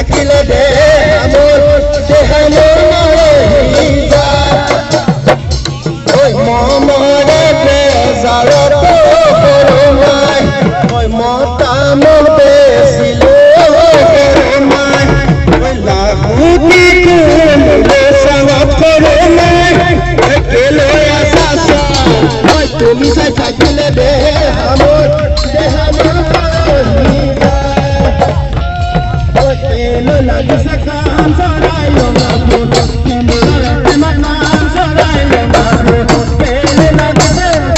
থাকিলে দে আমার দেহানো নরহি যায় ওই মমরে বেজারত করমাই ওই মতাম বেসিলো করমাই ওই লাগুতি কুমলে সঙ্গত করমাই কেলো আসা ওই তুমি সাই থাকিলে দে আমার দেহানো নরহি Kelo lagi sakam sarai lo mabu, kelo lagi makam sarai lo mabu. Kelo lagi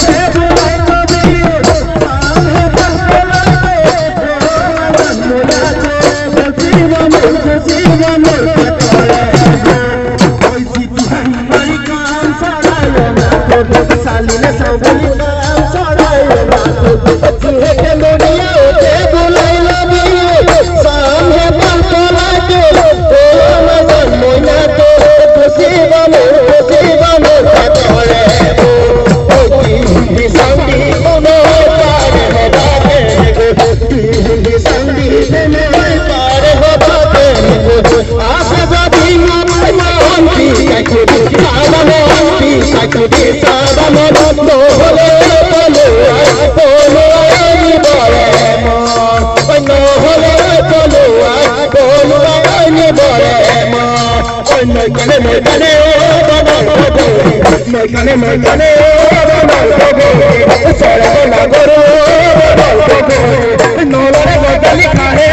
se bulai lo biu, sahe bulai lo. Mula che siva mo katore. Oi si Tuhan bari kam sarai lo mabu, salile sabuli kam sarai lo mabu. Tuhe ke moniya ote bulai lo biu, sahe Mekane sare na goro no lare gotali kahe